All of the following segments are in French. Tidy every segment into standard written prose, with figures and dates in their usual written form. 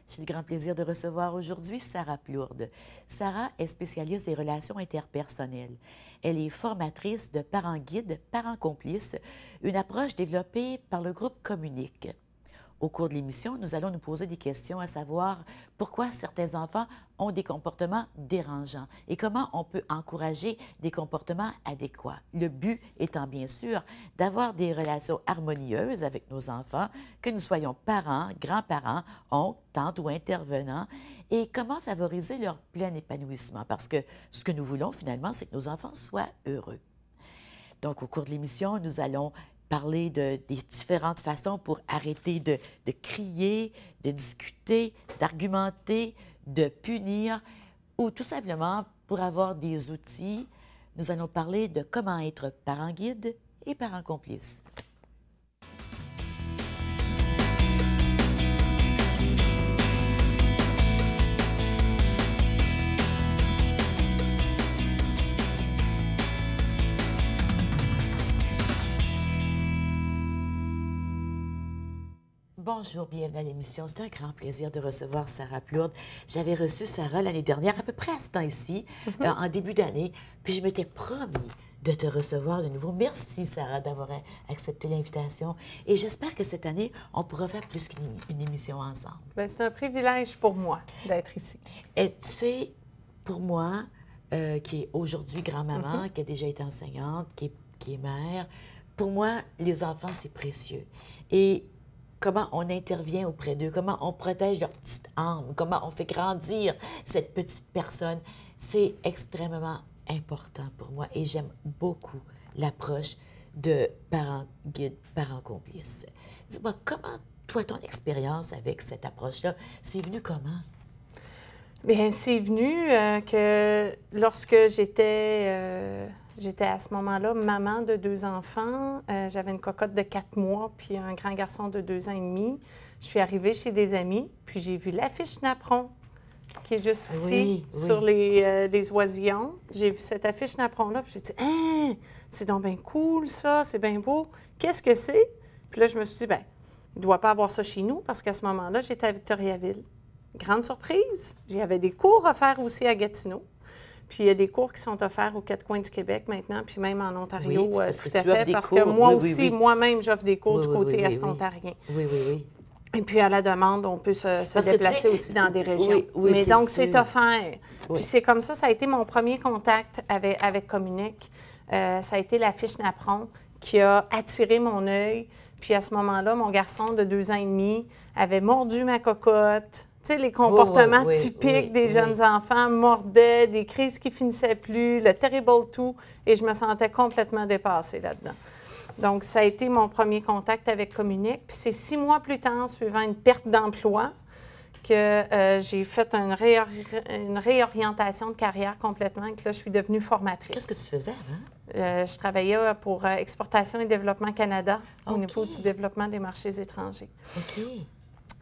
J'ai le grand plaisir de recevoir aujourd'hui Sarah Plourde. Sarah est spécialiste des relations interpersonnelles. Elle est formatrice de parents guides, parents complices, une approche développée par le groupe Communique. Au cours de l'émission, nous allons nous poser des questions à savoir pourquoi certains enfants ont des comportements dérangeants et comment on peut encourager des comportements adéquats. Le but étant bien sûr d'avoir des relations harmonieuses avec nos enfants, que nous soyons parents, grands-parents, oncles, tantes ou intervenants, et comment favoriser leur plein épanouissement, parce que ce que nous voulons finalement, c'est que nos enfants soient heureux. Donc, au cours de l'émission, nous allons parler des différentes façons pour arrêter de crier, de discuter, d'argumenter, de punir, ou tout simplement pour avoir des outils. Nous allons parler de comment être parent guide et parent complice. Bonjour, bienvenue à l'émission. C'est un grand plaisir de recevoir Sarah Plourde. J'avais reçu Sarah l'année dernière, à peu près à ce temps-ci, en début d'année, puis je m'étais promis de te recevoir de nouveau. Merci, Sarah, d'avoir accepté l'invitation. Et j'espère que cette année, on pourra faire plus qu'une émission ensemble. Bien, c'est un privilège pour moi d'être ici. Et tu sais, pour moi, qui est aujourd'hui grand-maman, qui a déjà été enseignante, qui est mère, pour moi, les enfants, c'est précieux. Et comment on intervient auprès d'eux, comment on protège leur petite âme, comment on fait grandir cette petite personne, c'est extrêmement important pour moi et j'aime beaucoup l'approche de parents guides, parents complices. Dis-moi, comment, toi, ton expérience avec cette approche-là, c'est venu comment? Bien, c'est venu que lorsque j'étais à ce moment-là maman de 2 enfants, j'avais une cocotte de 4 mois puis un grand garçon de 2 ans et demi. Je suis arrivée chez des amis, puis j'ai vu l'affiche Napron qui est juste ici, sur les oisillons. J'ai vu cette affiche Napron-là, puis j'ai dit « Hein, c'est donc bien cool ça, c'est bien beau. Qu'est-ce que c'est? » Puis là, je me suis dit « Bien, il ne doit pas avoir ça chez nous, parce qu'à ce moment-là, j'étais à Victoriaville. » Grande surprise, j'avais des cours offerts aussi à Gatineau. Puis il y a des cours qui sont offerts aux 4 coins du Québec maintenant, puis même en Ontario, tout à fait, parce que moi aussi, moi-même, j'offre des cours du côté est-ontarien. Oui. Et puis à la demande, on peut se déplacer aussi dans des régions. Mais donc, c'est offert. Puis c'est comme ça a été mon premier contact avec Communique. Ça a été l'affiche Napron qui a attiré mon œil. Puis à ce moment-là, mon garçon de 2 ans et demi avait mordu ma cocotte. Tu sais, les comportements typiques des jeunes enfants, mordaient, des crises qui finissaient plus, le terrible tout, et je me sentais complètement dépassée là-dedans. Donc, ça a été mon premier contact avec Communique. Puis c'est 6 mois plus tard, suivant une perte d'emploi, que j'ai fait une réorientation de carrière complètement, et que là, je suis devenue formatrice. Qu'est-ce que tu faisais avant? Je travaillais pour Exportation et Développement Canada, au niveau du développement des marchés étrangers. OK.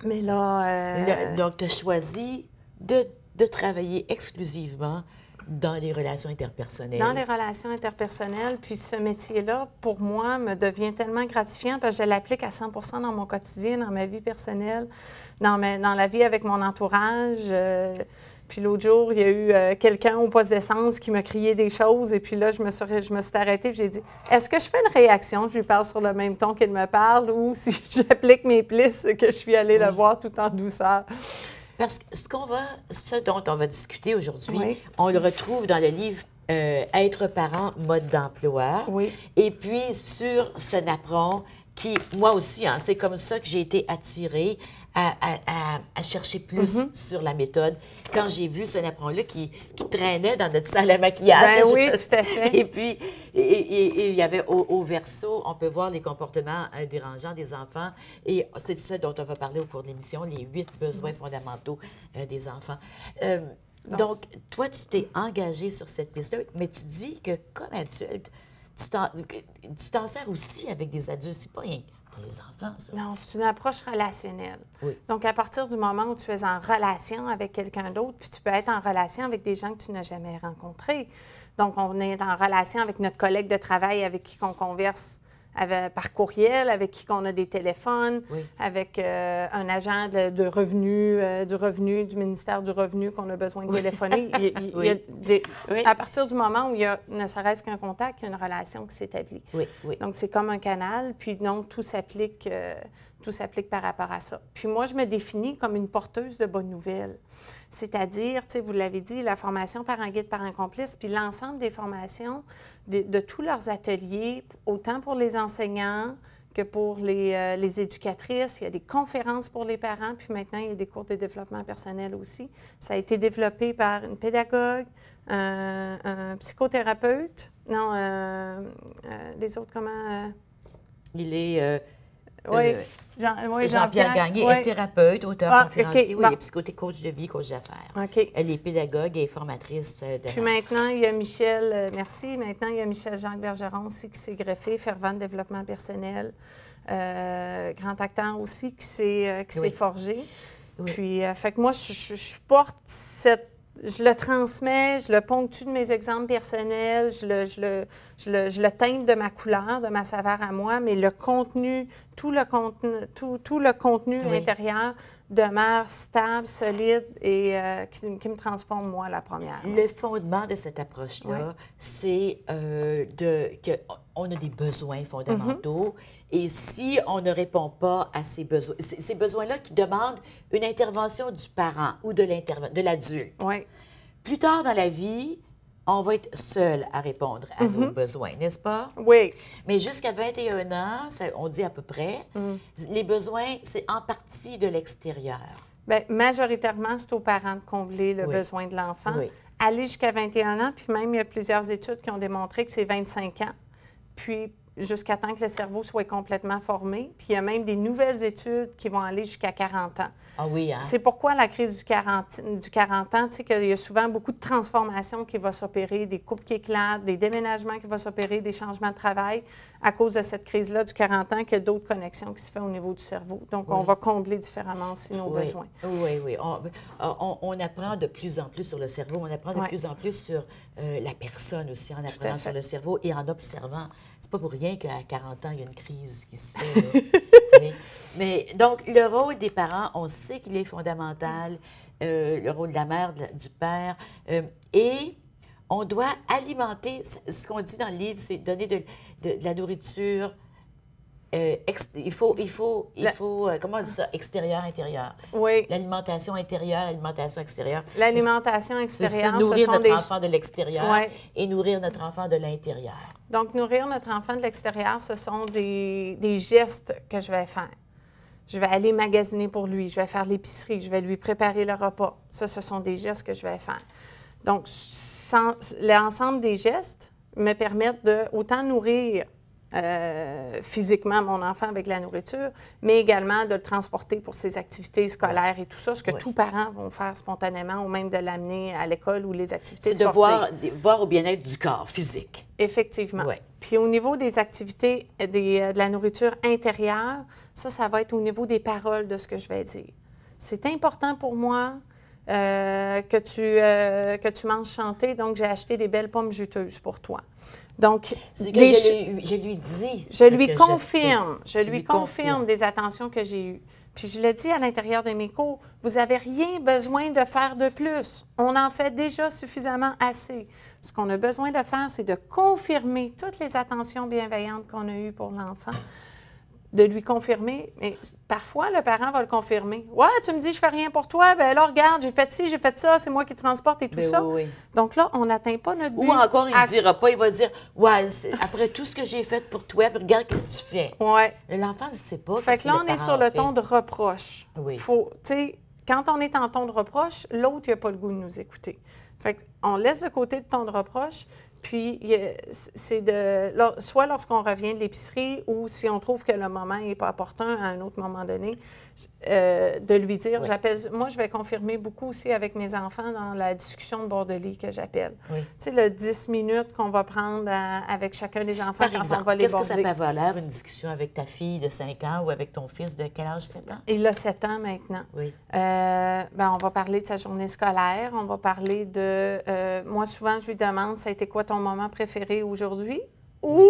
Mais là... donc, tu as choisi de travailler exclusivement dans les relations interpersonnelles. Dans les relations interpersonnelles. Puis ce métier-là, pour moi, me devient tellement gratifiant parce que je l'applique à 100 % dans mon quotidien, dans ma vie personnelle, dans la vie avec mon entourage. Puis l'autre jour, il y a eu quelqu'un au poste d'essence qui m'a crié des choses. Et puis là, je me suis arrêtée et j'ai dit, est-ce que je fais une réaction? Je lui parle sur le même ton qu'il me parle ou si j'applique mes plisses, que je suis allée le voir tout en douceur? Parce que ce dont on va discuter aujourd'hui, on le retrouve dans le livre Être parent, mode d'emploi. Oui. Et puis sur ce napperon qui, moi aussi, hein, c'est comme ça que j'ai été attirée à chercher plus sur la méthode quand j'ai vu ce napperon-là qui traînait dans notre salle à maquillage. Ben oui, tout à fait. Et puis, il y avait au verso, on peut voir les comportements dérangeants des enfants. Et c'est ça dont on va parler au cours de l'émission, les 8 besoins fondamentaux des enfants. Donc, toi, tu t'es engagée sur cette piste-là, mais tu dis que comme adulte, tu t'en sers aussi avec des adultes. C'est pas rien pour les enfants, ça. Non, c'est une approche relationnelle. Oui. Donc, à partir du moment où tu es en relation avec quelqu'un d'autre, puis tu peux être en relation avec des gens que tu n'as jamais rencontrés. Donc, on est en relation avec notre collègue de travail avec qui on converse par courriel, avec qui on a des téléphones, Oui. avec un agent de revenu, du ministère du Revenu qu'on a besoin de téléphoner. Il y a Oui. à partir du moment où il y a ne serait-ce qu'un contact, il y a une relation qui s'établit. Oui, oui. Donc, c'est comme un canal, puis donc tout s'applique par rapport à ça. Puis moi, je me définis comme une porteuse de bonnes nouvelles. C'est-à-dire, tu sais, vous l'avez dit, la formation Parents guide, Parents complices, puis l'ensemble des formations de tous leurs ateliers, autant pour les enseignants que pour les éducatrices. Il y a des conférences pour les parents, puis maintenant, il y a des cours de développement personnel aussi. Ça a été développé par une pédagogue, un psychothérapeute. Non, les autres, comment... Il est Oui, Jean-Pierre Gagné, oui. est thérapeute, auteur, conférencier, oui, il est psychothérapeute, coach de vie, coach d'affaires. OK. Elle est pédagogue et formatrice de Puis maintenant, il y a Michel, merci, maintenant, il y a Michel-Jacques Bergeron aussi qui s'est greffé, fervent de développement personnel, grand acteur aussi qui s'est forgé. Oui. Puis, fait que moi, je porte je le transmets, je le ponctue de mes exemples personnels, je le teinte de ma couleur, de ma saveur à moi, mais le contenu, tout le contenu intérieur demeure stable, solide et qui me transforme, moi, la première. Le fondement de cette approche-là, c'est qu'on a des besoins fondamentaux et si on ne répond pas à ces besoins-là qui demandent une intervention du parent ou de l'adulte, plus tard dans la vie, on va être seul à répondre à nos besoins, n'est-ce pas? Oui. Mais jusqu'à 21 ans, on dit à peu près, les besoins, c'est en partie de l'extérieur. Bien, majoritairement, c'est aux parents de combler le besoin de l'enfant. Oui. Aller jusqu'à 21 ans, puis même, il y a plusieurs études qui ont démontré que c'est 25 ans, puis jusqu'à temps que le cerveau soit complètement formé. Puis il y a même des nouvelles études qui vont aller jusqu'à 40 ans. Ah oui, hein? C'est pourquoi la crise du 40 ans, tu sais, qu'il y a souvent beaucoup de transformations qui vont s'opérer, des couples qui éclatent, des déménagements qui vont s'opérer, des changements de travail à cause de cette crise-là du 40 ans, qu'il y a d'autres connexions qui se font au niveau du cerveau. Donc, on va combler différemment aussi nos besoins. Oui, oui. On apprend de plus en plus sur le cerveau, on apprend de plus en plus sur la personne aussi en apprenant sur le cerveau et en observant. C'est pas pour rien qu'à 40 ans, il y a une crise qui se fait. Mais donc, le rôle des parents, on sait qu'il est fondamental, le rôle de la mère, du père, et on doit alimenter, ce qu'on dit dans le livre, c'est donner de la nourriture, il faut comment on dit ça, extérieur, intérieur. Oui. L'alimentation intérieure, l'alimentation extérieure. L'alimentation extérieure, c'est nourrir notre enfant de l'extérieur et nourrir notre enfant de l'intérieur. Donc, nourrir notre enfant de l'extérieur, ce sont des gestes que je vais faire. Je vais aller magasiner pour lui, je vais faire l'épicerie, je vais lui préparer le repas. Ça, ce sont des gestes que je vais faire. Donc, l'ensemble des gestes me permettent de autant nourrir physiquement mon enfant avec la nourriture, mais également de le transporter pour ses activités scolaires et tout ça, ce que tous parents vont faire spontanément, ou même de l'amener à l'école ou les activités sportives. C'est de voir au bien-être du corps physique. Effectivement. Oui. Puis au niveau des activités, de la nourriture intérieure, ça va être au niveau des paroles de ce que je vais dire. C'est important pour moi que tu manges chanté, donc j'ai acheté des belles pommes juteuses pour toi. Donc, je lui dis. Je lui confirme des attentions que j'ai eues. Puis je le dis à l'intérieur de mes cours, vous n'avez rien besoin de faire de plus. On en fait déjà suffisamment assez. Ce qu'on a besoin de faire, c'est de confirmer toutes les attentions bienveillantes qu'on a eues pour l'enfant, de lui confirmer. Mais parfois, le parent va le confirmer. « Ouais, tu me dis, je fais rien pour toi. Bien là, regarde, j'ai fait ci, j'ai fait ça, c'est moi qui transporte et tout ça. Oui. » Donc là, on n'atteint pas notre but. Ou encore, il ne dira pas, il va dire « Ouais, après tout ce que j'ai fait pour toi, puis regarde ce que tu fais. » Ouais. L'enfant ne sait pas. Fait que là, on est sur le ton de reproche. Oui. Faut, tu sais, quand on est en ton de reproche, l'autre, il n'a pas le goût de nous écouter. Fait qu'on laisse de côté le ton de reproche. Puis, c'est soit lorsqu'on revient de l'épicerie ou si on trouve que le moment n'est pas opportun à un autre moment donné, de lui dire, moi, je vais confirmer beaucoup aussi avec mes enfants dans la discussion de bord de lit que j'appelle. Oui. Tu sais, le 10 minutes qu'on va prendre avec chacun des enfants quand on va les border. Qu'est-ce que ça peut avoir l'air, une discussion avec ta fille de 5 ans ou avec ton fils de quel âge, 7 ans? Il a 7 ans maintenant. Oui. On va parler de sa journée scolaire, on va parler de... moi, souvent, je lui demande, ça a été quoi ton moment préféré aujourd'hui? Ou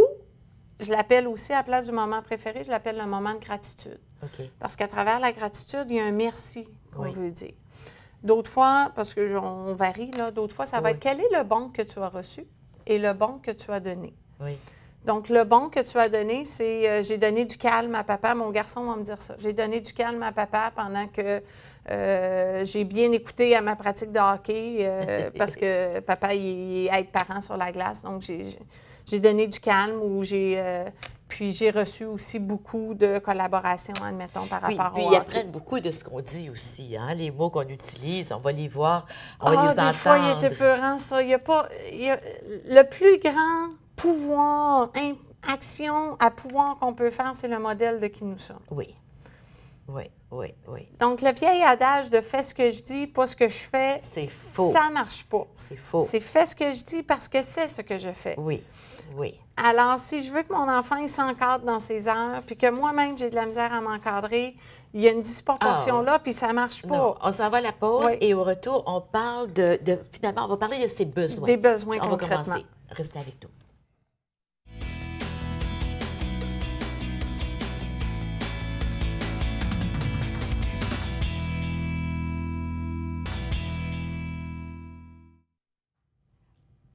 je l'appelle aussi, à la place du moment préféré, je l'appelle le moment de gratitude. OK. Parce qu'à travers la gratitude, il y a un merci qu'on Oui. veut dire. D'autres fois, parce qu'on varie, là, d'autres fois, ça va Oui. être quel est le bon que tu as reçu et le bon que tu as donné. Oui. Donc, le bon que tu as donné, c'est j'ai donné du calme à papa. Mon garçon va me dire ça. J'ai donné du calme à papa pendant que j'ai bien écouté à ma pratique de hockey parce que papa, il aide parent sur la glace. Donc, j'ai donné du calme ou puis j'ai reçu aussi beaucoup de collaboration, admettons, par rapport puis au ils hockey. apprennent beaucoup de ce qu'on dit aussi, hein? Les mots qu'on utilise, on va les voir, on va les Des entendre. fois, il était peurant, ça. Le plus grand pouvoir, action à pouvoir qu'on peut faire, c'est le modèle de qui nous sommes. Oui. Oui, oui, oui. Donc, le vieil adage de « fais ce que je dis, pas ce que je fais », C'est faux. ça marche pas. C'est faux. C'est « fais ce que je dis parce que c'est ce que je fais ». Oui, oui. Alors, si je veux que mon enfant il s'encadre dans ses heures, puis que moi-même, j'ai de la misère à m'encadrer, il y a une disproportion là, puis ça marche pas. Non, on s'en va à la pause Oui. et au retour, on parle finalement, on va parler de ses besoins. Des besoins On va concrètement. commencer. Restez avec nous.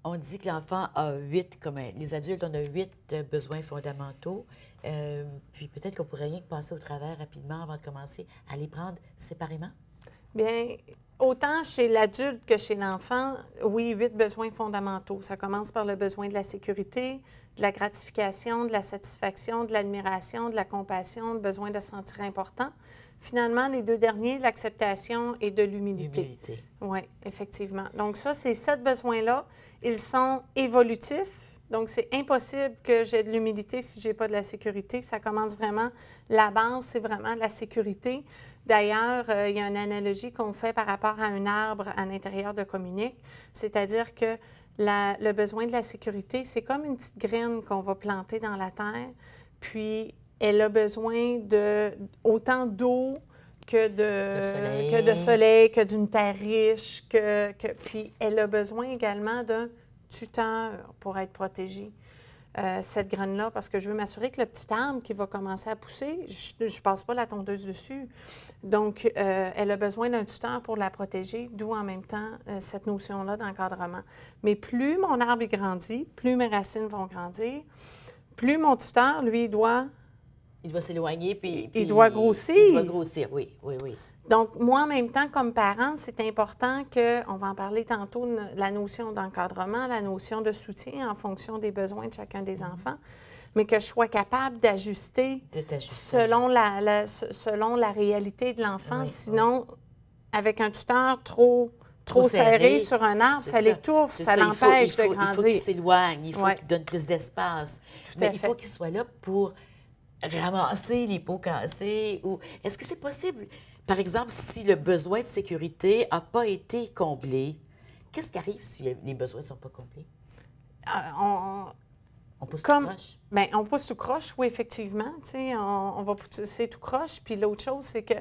On dit que l'enfant a 8, comme les adultes, on a 8 besoins fondamentaux. Puis peut-être qu'on pourrait rien que passer au travers rapidement avant de commencer à les prendre séparément. Bien, autant chez l'adulte que chez l'enfant, oui, 8 besoins fondamentaux. Ça commence par le besoin de la sécurité, de la gratification, de la satisfaction, de l'admiration, de la compassion, le besoin de se sentir important. Finalement, les 2 derniers, l'acceptation et de l'humilité. L'humilité. Oui, effectivement. Donc ça, ces 7 besoins-là, ils sont évolutifs. Donc, c'est impossible que j'ai de l'humilité si je n'ai pas de la sécurité. Ça commence vraiment, la base, c'est vraiment la sécurité. D'ailleurs, il y a une analogie qu'on fait par rapport à un arbre à l'intérieur de Communique, c'est-à-dire que le besoin de la sécurité, c'est comme une petite graine qu'on va planter dans la terre, puis elle a besoin autant d'eau que de soleil, que d'une terre riche, puis elle a besoin également d'un tuteur pour être protégée. Cette graine-là, parce que je veux m'assurer que le petit arbre qui va commencer à pousser, je ne passe pas la tondeuse dessus. Donc, elle a besoin d'un tuteur pour la protéger, d'où en même temps cette notion-là d'encadrement. Mais plus mon arbre grandit, plus mes racines vont grandir, plus mon tuteur, lui, il doit s'éloigner, puis il doit grossir. Il doit grossir, oui, oui, oui. Donc, moi, en même temps, comme parent, c'est important on va en parler tantôt, la notion d'encadrement, la notion de soutien en fonction des besoins de chacun des enfants, mais que je sois capable d'ajuster selon la réalité de l'enfant. Oui, sinon, avec un tuteur trop serré sur un arbre, ça l'étouffe, ça l'empêche de grandir. Il faut qu'il s'éloigne, il faut qu'il donne plus d'espace. Mais il faut qu'il soit là pour ramasser les pots cassés. Est-ce que c'est possible? Par exemple, si le besoin de sécurité n'a pas été comblé, qu'est-ce qui arrive si les besoins ne sont pas comblés? On pousse tout croche? Bien, on pousse tout croche, oui, effectivement. On va pousser tout croche. Puis l'autre chose, c'est que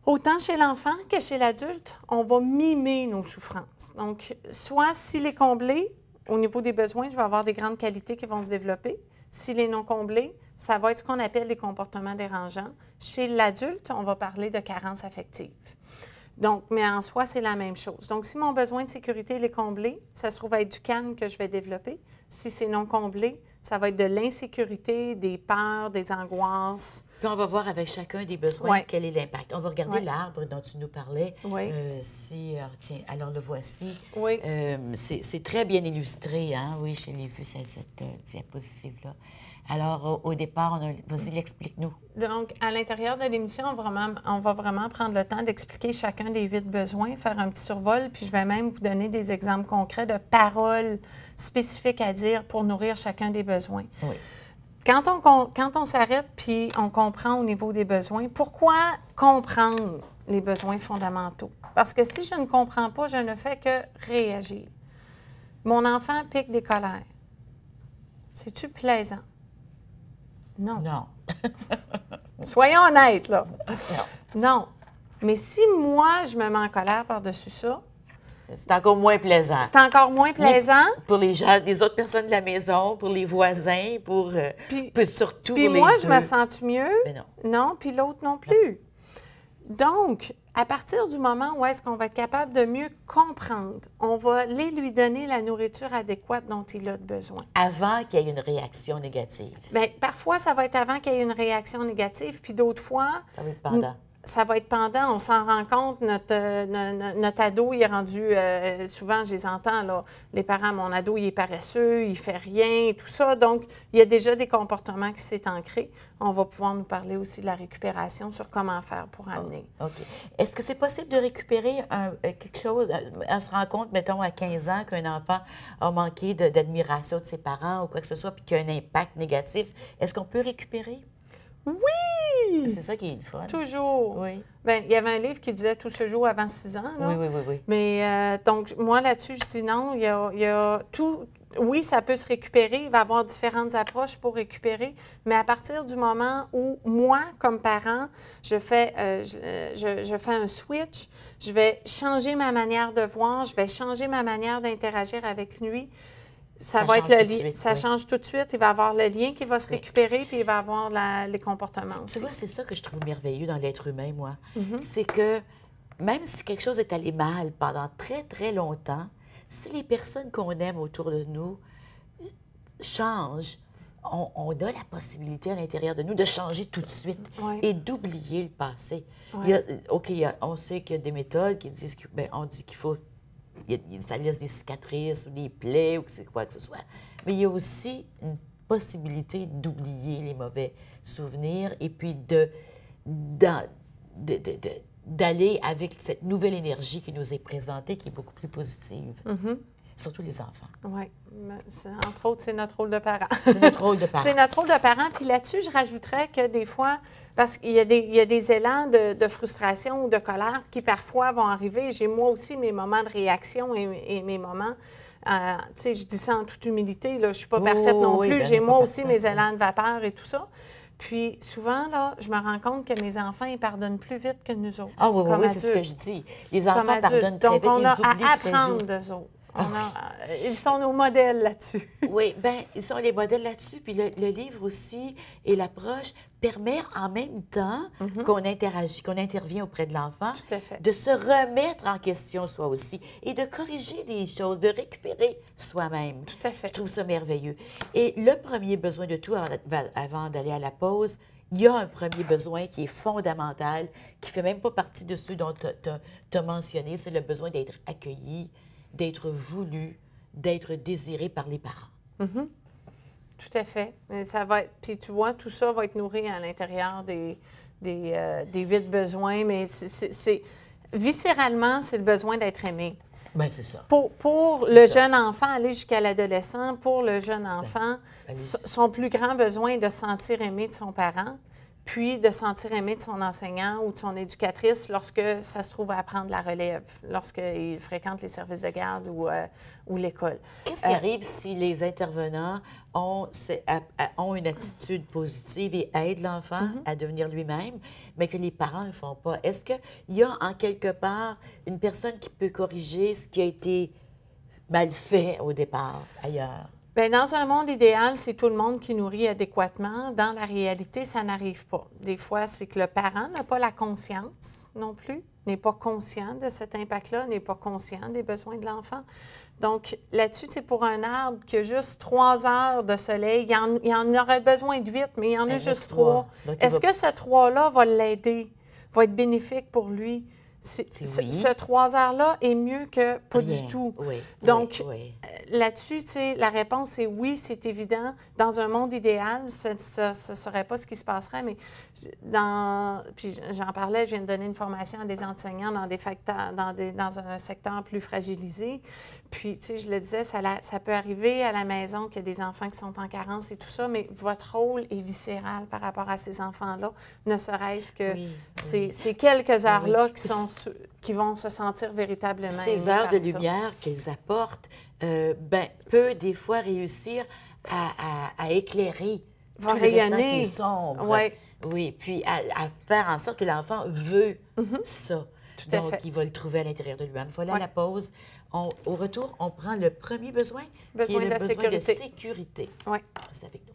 autant chez l'enfant que chez l'adulte, on va mimer nos souffrances. Donc, soit s'il est comblé, au niveau des besoins, je vais avoir des grandes qualités qui vont se développer. S'il est non comblé, ça va être ce qu'on appelle les comportements dérangeants. Chez l'adulte, on va parler de carence affective. Donc, mais en soi, c'est la même chose. Donc, si mon besoin de sécurité est comblé, ça se trouve être du calme que je vais développer. Si c'est non comblé, ça va être de l'insécurité, des peurs, des angoisses. Puis on va voir avec chacun des besoins quel est l'impact. On va regarder l'arbre dont tu nous parlais. Oui. Tiens, alors le voici. Oui. C'est très bien illustré, hein? Oui, je l'ai vu, cette diapositive-là. Alors, au départ, vas-y, explique-nous. Donc, à l'intérieur de l'émission, on va vraiment prendre le temps d'expliquer chacun des 8 besoins, faire un petit survol, puis je vais même vous donner des exemples concrets de paroles spécifiques à dire pour nourrir chacun des besoins. Oui. Quand on s'arrête puis on comprend au niveau des besoins, pourquoi comprendre les besoins fondamentaux? Parce que si je ne comprends pas, je ne fais que réagir. Mon enfant pique des colères. C'est-tu plaisant? Non. Non. Soyons honnêtes, là. Non. Non. Mais si moi, je me mets en colère par-dessus ça, C'est encore moins plaisant. C'est encore moins plaisant. Pour les gens, les autres personnes de la maison, pour les voisins, pour surtout puis pour les moi, deux. je me sens mieux? Mais non. Non, puis l'autre non plus. Donc, à partir du moment où est-ce qu'on va être capable de mieux comprendre, on va aller lui donner la nourriture adéquate dont il a besoin. Avant qu'il y ait une réaction négative. Bien, parfois, ça va être avant qu'il y ait une réaction négative, puis d'autres fois, Ça va être pendant. ça va être pendant. On s'en rend compte, notre ado, il est rendu, souvent, je les entends, là, les parents, mon ado, il est paresseux, il fait rien, et tout ça. Donc, il y a déjà des comportements qui s'est ancrés. On va pouvoir nous parler aussi de la récupération sur comment faire pour amener. OK. Est-ce que c'est possible de récupérer quelque chose? On se rend compte, mettons, à 15 ans, qu'un enfant a manqué d'admiration de ses parents ou quoi que ce soit, puis qu'il y a un impact négatif. Est-ce qu'on peut récupérer? Oui! C'est ça qui est le fun. Toujours. Oui. Bien, il y avait un livre qui disait tout se joue avant 6 ans. Là. Oui. Mais donc, moi, là-dessus, je dis non. Il y a tout. Oui, ça peut se récupérer. Il va y avoir différentes approches pour récupérer. Mais à partir du moment où, moi, comme parent, je fais un switch, je vais changer ma manière de voir, je vais changer ma manière d'interagir avec lui. Ça va être le lien. Ça change tout de suite. Il va y avoir le lien qui va se récupérer, puis il va y avoir les comportements aussi. Tu vois, c'est ça que je trouve merveilleux dans l'être humain, moi. C'est que même si quelque chose est allé mal pendant très, très longtemps, si les personnes qu'on aime autour de nous changent, on a la possibilité à l'intérieur de nous de changer tout de suite et d'oublier le passé. On sait qu'il y a des méthodes qui disent on dit qu'il faut... ça laisse des cicatrices ou des plaies ou c'est quoi que ce soit. Mais il y a aussi une possibilité d'oublier les mauvais souvenirs et puis d'aller avec cette nouvelle énergie qui nous est présentée, qui est beaucoup plus positive. Surtout les enfants. Oui. Entre autres, c'est notre rôle de parent. C'est notre rôle de parent. C'est notre rôle de parent. Puis là-dessus, je rajouterais que des fois, parce qu'il y a des élans de frustration ou de colère qui parfois vont arriver. J'ai moi aussi mes moments de réaction et mes moments... tu sais, je dis ça en toute humilité, là, je ne suis pas parfaite non plus. J'ai moi aussi mes élans de vapeur et tout ça. Puis souvent, là, je me rends compte que mes enfants, ils pardonnent plus vite que nous autres. Ah oui, c'est ce que je dis. Les enfants pardonnent très vite, donc, on a ils oublient à apprendre d'eux autres. Ils sont nos modèles là-dessus. Oui, bien, ils sont les modèles là-dessus. Puis le livre aussi et l'approche permet en même temps qu'on interagit, qu'on intervient auprès de l'enfant, de se remettre en question soi aussi et de corriger des choses, de récupérer soi-même. Tout à fait. Je trouve ça merveilleux. Et le premier besoin de tout, avant d'aller à la pause, il y a un premier besoin qui est fondamental, qui ne fait même pas partie de ceux dont tu as mentionné, c'est le besoin d'être accueilli, d'être voulu, d'être désiré par les parents. Tout à fait. Mais ça va être, puis tu vois, tout ça va être nourri à l'intérieur des 8 besoins, mais viscéralement, c'est le besoin d'être aimé. Bien, c'est ça. Pour le jeune enfant, aller jusqu'à l'adolescent, pour le jeune enfant, son plus grand besoin est de se sentir aimé de son parent, puis de se sentir aimé de son enseignant ou de son éducatrice lorsque ça se trouve à prendre la relève, lorsqu'il fréquente les services de garde ou l'école. Qu'est-ce qui arrive si les intervenants ont une attitude positive et aident l'enfant à devenir lui-même, mais que les parents ne le font pas? Est-ce qu'il y a en quelque part une personne qui peut corriger ce qui a été mal fait au départ, ailleurs? Bien, dans un monde idéal, c'est tout le monde qui nourrit adéquatement. Dans la réalité, ça n'arrive pas. Des fois, c'est que le parent n'a pas la conscience non plus, n'est pas conscient de cet impact-là, n'est pas conscient des besoins de l'enfant. Donc, là-dessus, c'est pour un arbre qui a juste 3 heures de soleil. Il en aurait besoin de 8, mais il y en a juste 3. Est-ce que ce 3-là va l'aider, va être bénéfique pour lui? Ce 3 heures-là est mieux que pas du tout. Donc, là-dessus, tu sais, la réponse est oui, c'est évident. Dans un monde idéal, ce ne serait pas ce qui se passerait, mais puis j'en parlais, je viens de donner une formation à des enseignants dans un secteur plus fragilisé. Puis, tu sais, je le disais, ça peut arriver à la maison qu'il y a des enfants qui sont en carence et tout ça, mais votre rôle est viscéral par rapport à ces enfants-là, ne serait-ce que ces quelques heures-là qui vont se sentir véritablement ces heures de lumière qu'ils apportent, peut des fois réussir à éclairer tout le restant qui est sombre. Oui, puis à faire en sorte que l'enfant veut ça. Tout à Donc, fait. il va le trouver à l'intérieur de lui-même. Voilà Ouais. la pause. Au retour, on prend le premier besoin, qui est Besoin le de la besoin de sécurité. sécurité. Oui. Restez avec nous.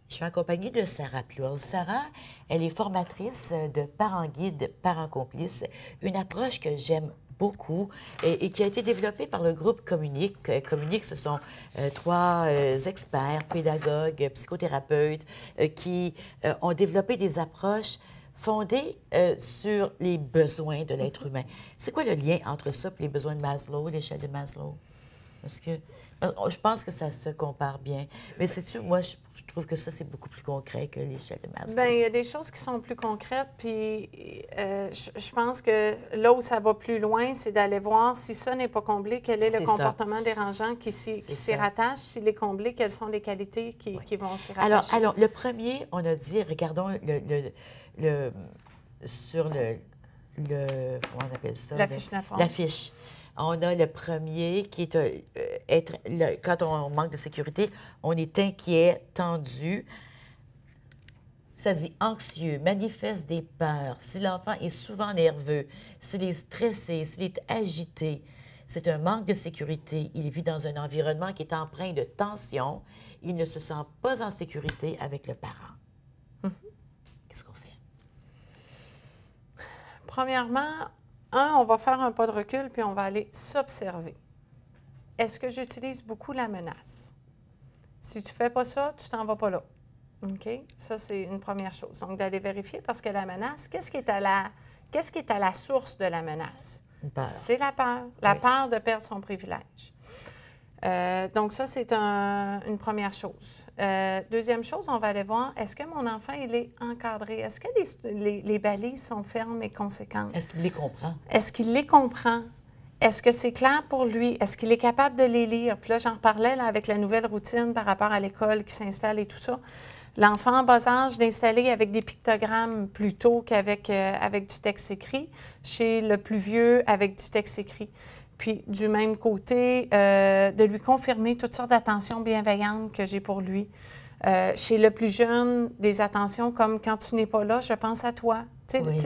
Je suis accompagnée de Sarah Plourde. Sarah, elle est formatrice de parents guides, parents complices, une approche que j'aime beaucoup et qui a été développée par le groupe Communique. Communique, ce sont trois experts, pédagogues, psychothérapeutes qui ont développé des approches fondées sur les besoins de l'être humain. C'est quoi le lien entre ça et les besoins de Maslow, l'échelle de Maslow? Parce que je pense que ça se compare bien. Mais sais-tu, moi, je trouve que ça, c'est beaucoup plus concret que l'échelle de Maslow. Bien, il y a des choses qui sont plus concrètes, puis je pense que là où ça va plus loin, c'est d'aller voir si ça n'est pas comblé, quel est le C'est comportement dérangeant qui s'y ça. rattache, s'il est comblé, quelles sont les qualités qui vont s'y rattacher. Alors, le premier, on a dit, regardons sur comment on appelle ça? La fiche d'apprentissage. La fiche. On a le premier qui est quand on manque de sécurité, on est inquiet, tendu. Ça dit anxieux, manifeste des peurs. Si l'enfant est souvent nerveux, s'il est stressé, s'il est agité, c'est un manque de sécurité. Il vit dans un environnement qui est empreint de tension. Il ne se sent pas en sécurité avec le parent. Qu'est-ce qu'on fait? Premièrement, on va faire un pas de recul, puis on va aller s'observer. Est-ce que j'utilise beaucoup la menace? Si tu ne fais pas ça, tu t'en vas pas là. OK? Ça, c'est une première chose. Donc, d'aller vérifier, parce que la menace, qu'est-ce qui est à la source de la menace? Une peur. C'est la peur. La Oui. peur de perdre son privilège. Donc, ça, c'est une première chose. Deuxième chose, on va aller voir, est-ce que mon enfant, il est encadré? Est-ce que les balises sont fermes et conséquentes? Est-ce qu'il les comprend? Est-ce qu'il les comprend? Est-ce que c'est clair pour lui? Est-ce qu'il est capable de les lire? Puis là, j'en parlais là, avec la nouvelle routine par rapport à l'école qui s'installe et tout ça. L'enfant en bas âge d'installer avec des pictogrammes plutôt qu'avec avec du texte écrit. Chez le plus vieux, avec du texte écrit. Puis, du même côté, de lui confirmer toutes sortes d'attentions bienveillantes que j'ai pour lui. Chez le plus jeune, des attentions comme « quand tu n'es pas là, je pense à toi ». Oui.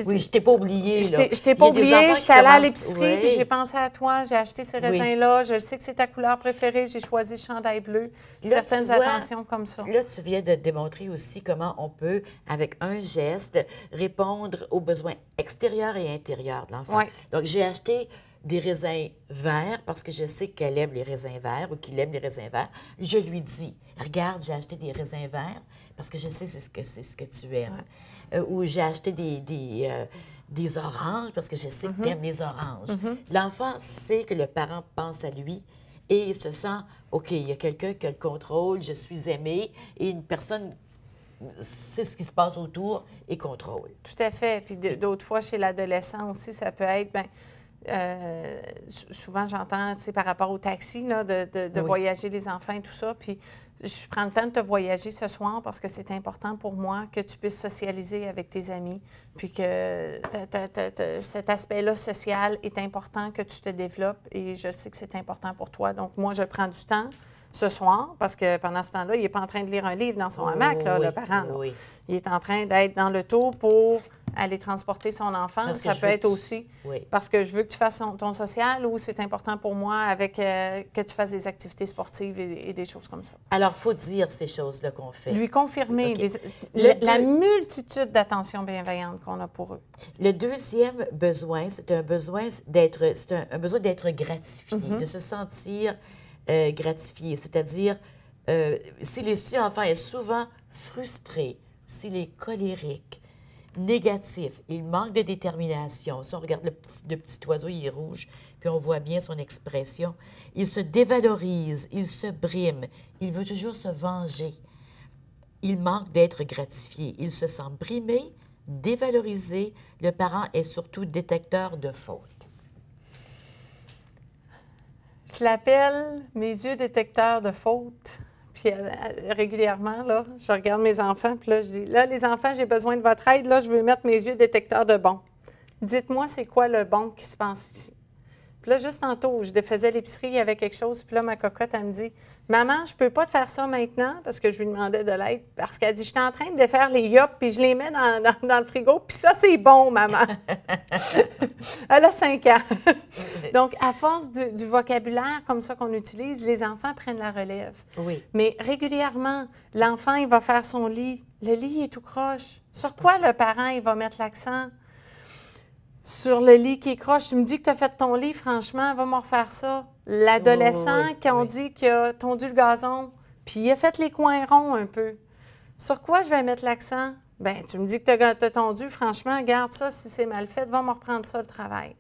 Oui, je t'ai pas oublié. Je là. t'ai pas Il y a des oublié, enfants qui j'étais allée à commencent- l'épicerie, puis Oui. j'ai pensé à toi, j'ai acheté ces raisins-là, je sais que c'est ta couleur préférée, j'ai choisi le chandail bleu. Là, Certaines tu vois, attentions comme ça. Là, tu viens de démontrer aussi comment on peut, avec un geste, répondre aux besoins extérieurs et intérieurs de l'enfant. Oui. Donc, j'ai acheté des raisins verts parce que je sais qu'elle aime les raisins verts ou qu'il aime les raisins verts. Je lui dis, regarde, j'ai acheté des raisins verts parce que je sais c'est ce que tu aimes. Ou j'ai acheté des oranges parce que je sais que tu aimes les oranges. L'enfant sait que le parent pense à lui et il se sent, OK, il y a quelqu'un qui a le contrôle, je suis aimé, et une personne sait ce qui se passe autour et contrôle. Tout à fait. Puis d'autres fois, chez l'adolescent aussi, ça peut être, bien, souvent j'entends, tu sais, par rapport au taxi, là, de Oui. voyager les enfants et tout ça, puis je prends le temps de te voyager ce soir parce que c'est important pour moi que tu puisses socialiser avec tes amis, puis que cet aspect-là social est important que tu te développes et je sais que c'est important pour toi. Donc, moi, je prends du temps ce soir parce que pendant ce temps-là, il n'est pas en train de lire un livre dans son hamac, là, oui, le parent. là. oui. Il est en train d'être dans l'auto pour aller transporter son enfant. Parce que Ça je peut veux être que tu- aussi Oui. parce que je veux que tu fasses ton social ou c'est important pour moi avec que tu fasses des activités sportives et des choses comme ça. Alors, il faut dire ces choses-là qu'on fait. Lui confirmer OK. la multitude d'attentions bienveillantes qu'on a pour eux. Le deuxième besoin, c'est un besoin un besoin d'être gratifié, de se sentir gratifié. C'est-à-dire, si l'enfant est souvent frustré, s'il est colérique, négatif, il manque de détermination. Si on regarde le petit oiseau, il est rouge, puis on voit bien son expression. Il se dévalorise, il se brime, il veut toujours se venger. Il manque d'être gratifié. Il se sent brimé, dévalorisé. Le parent est surtout détecteur de fautes. Je l'appelle mes yeux détecteurs de fautes. Puis régulièrement, là, je regarde mes enfants, puis là, je dis, là, les enfants, j'ai besoin de votre aide. Là, je veux mettre mes yeux détecteurs de bon. Dites-moi, c'est quoi le bon qui se passe ici? Puis là, juste tantôt, je défaisais l'épicerie, il y avait quelque chose, puis là, ma cocotte, elle me dit, maman, je peux pas te faire ça maintenant, parce que je lui demandais de l'aide, parce qu'elle dit, je suis en train de défaire les yops, puis je les mets dans le frigo, puis ça, c'est bon, maman. Elle a 5 ans. Donc, à force du vocabulaire comme ça qu'on utilise, les enfants prennent la relève. Oui. Mais régulièrement, l'enfant, il va faire son lit. Le lit est tout croche. Sur quoi le parent, il va mettre l'accent? Sur le lit qui est croche. Tu me dis que tu as fait ton lit, franchement, va me refaire ça. L'adolescent, qu'on dit qu'il a tondu le gazon, puis il a fait les coins ronds un peu. Sur quoi je vais mettre l'accent? Bien, tu me dis que tu as tondu, franchement, regarde ça, si c'est mal fait, va me reprendre ça, le travail.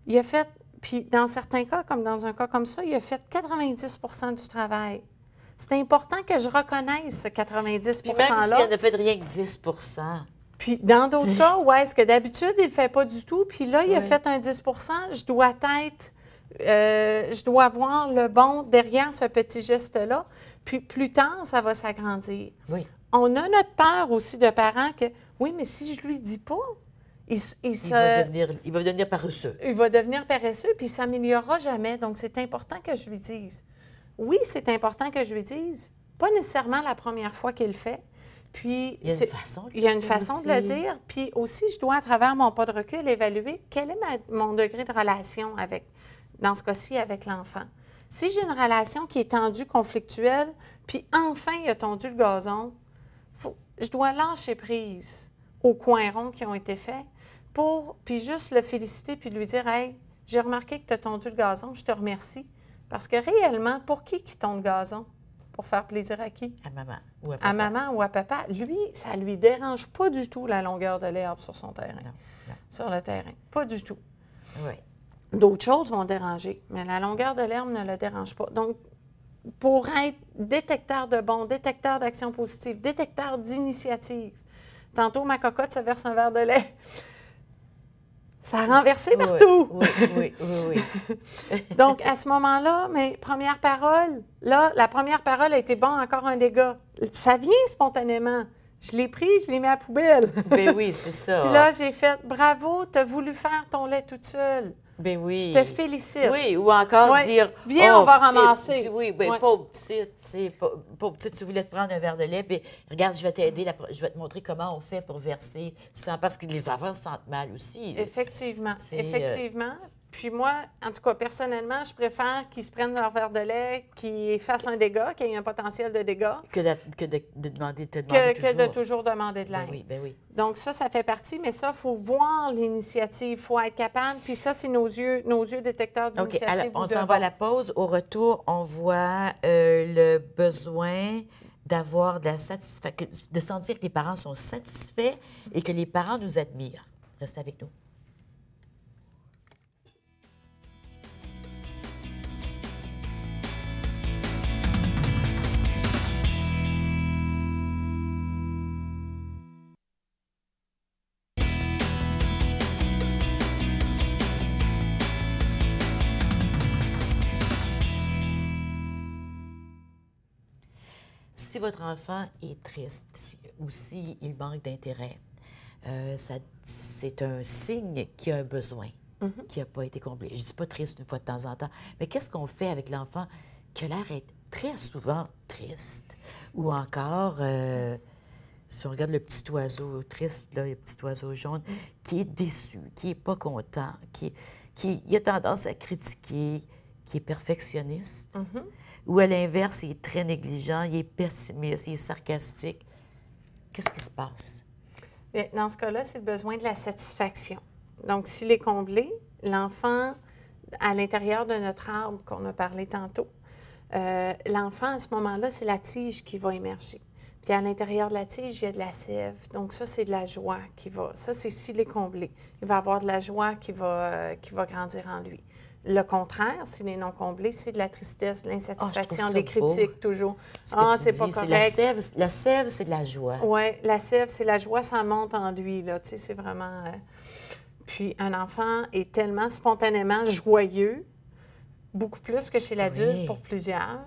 Il a fait, puis dans certains cas, comme dans un cas comme ça, il a fait 90 du travail. C'est important que je reconnaisse ce 90 Puis même %-là. s'il ne fait rien que 10 Puis dans d'autres cas, où est-ce que d'habitude, il ne le fait pas du tout, puis là, il a fait un 10 je dois voir le bon derrière ce petit geste-là. Puis plus tard, ça va s'agrandir. Oui. On a notre peur aussi de parents que, oui, mais si je ne lui dis pas, il va devenir paresseux. Il va devenir paresseux, puis il ne s'améliorera jamais. Donc, c'est important que je lui dise. Oui, c'est important que je lui dise. Pas nécessairement la première fois qu'il le fait. Puis, il y a une façon de le dire. Il y a une façon de le dire. Puis aussi, je dois, à travers mon pas de recul, évaluer quel est mon degré de relation avec, dans ce cas-ci, avec l'enfant. Si j'ai une relation qui est tendue, conflictuelle, puis enfin, il a tondu le gazon, je dois lâcher prise aux coins ronds qui ont été faits puis juste le féliciter puis lui dire « Hey, j'ai remarqué que tu as tondu le gazon, je te remercie. » Parce que réellement, pour qui tombe le gazon? Pour faire plaisir à qui? À maman ou à papa. À maman ou à papa. Lui, ça ne lui dérange pas du tout la longueur de l'herbe sur son terrain. Non. Sur le terrain. Pas du tout. Oui. D'autres choses vont déranger, mais la longueur de l'herbe ne le dérange pas. Donc, pour être détecteur de bon, détecteur d'action positive, détecteur d'initiative, tantôt, ma cocotte se verse un verre de lait. Ça a renversé partout. Oui. Donc, à ce moment-là, mes premières paroles, là, la première parole a été « bon, encore un dégât ». Ça vient spontanément. Je l'ai pris, je l'ai mis à la poubelle. Ben oui, c'est ça. Puis là, j'ai fait « bravo, tu as voulu faire ton lait toute seule ». Ben oui. Je te félicite. Oui, ou encore dire... Viens, on va ramasser. Oui, bien, pauvre petite, tu voulais te prendre un verre de lait, puis regarde, je vais t'aider, je vais te montrer comment on fait pour verser sans... Parce que les enfants se sentent mal aussi. Effectivement, effectivement. Puis moi, en tout cas, personnellement, je préfère qu'ils se prennent leur verre de lait, qu'ils fassent un dégât, qu'il y ait un potentiel de dégât. Que de demander toujours. Que de toujours demander de l'aide. Ben oui. Donc ça fait partie, mais ça, il faut voir l'initiative, il faut être capable. Puis ça, c'est nos yeux détecteurs d'initiative. OK, alors, on s'en va à la pause. Au retour, on voit le besoin d'avoir de la satisfaction, de sentir que les parents sont satisfaits et que les parents nous admirent. Restez avec nous. Si votre enfant est triste ou s'il manque d'intérêt, c'est un signe qu'il a un besoin qui n'a pas été comblé. Je ne dis pas triste une fois de temps en temps, mais qu'est-ce qu'on fait avec l'enfant qui a l'air d'être très souvent triste? Ou encore, si on regarde le petit oiseau triste, là, le petit oiseau jaune, qui est déçu, qui n'est pas content, qui a tendance à critiquer, qui est perfectionniste. Ou à l'inverse, il est très négligent, il est pessimiste, il est sarcastique. Qu'est-ce qui se passe? Bien, dans ce cas-là, c'est le besoin de la satisfaction. Donc, s'il est comblé, l'enfant, à l'intérieur de notre arbre qu'on a parlé tantôt, l'enfant, à ce moment-là, c'est la tige qui va émerger. Puis à l'intérieur de la tige, il y a de la sève. Donc ça, c'est de la joie qui va... Ça, c'est s'il est comblé. Il va avoir de la joie qui va grandir en lui. Le contraire, s'il est non comblé, c'est de la tristesse, de l'insatisfaction, des critiques, toujours. Ah, c'est pas correct. La sève, c'est de la joie. Oui, la sève, c'est la joie, ça monte en lui, là. Tu sais, c'est vraiment... Puis un enfant est tellement spontanément joyeux, beaucoup plus que chez l'adulte pour plusieurs.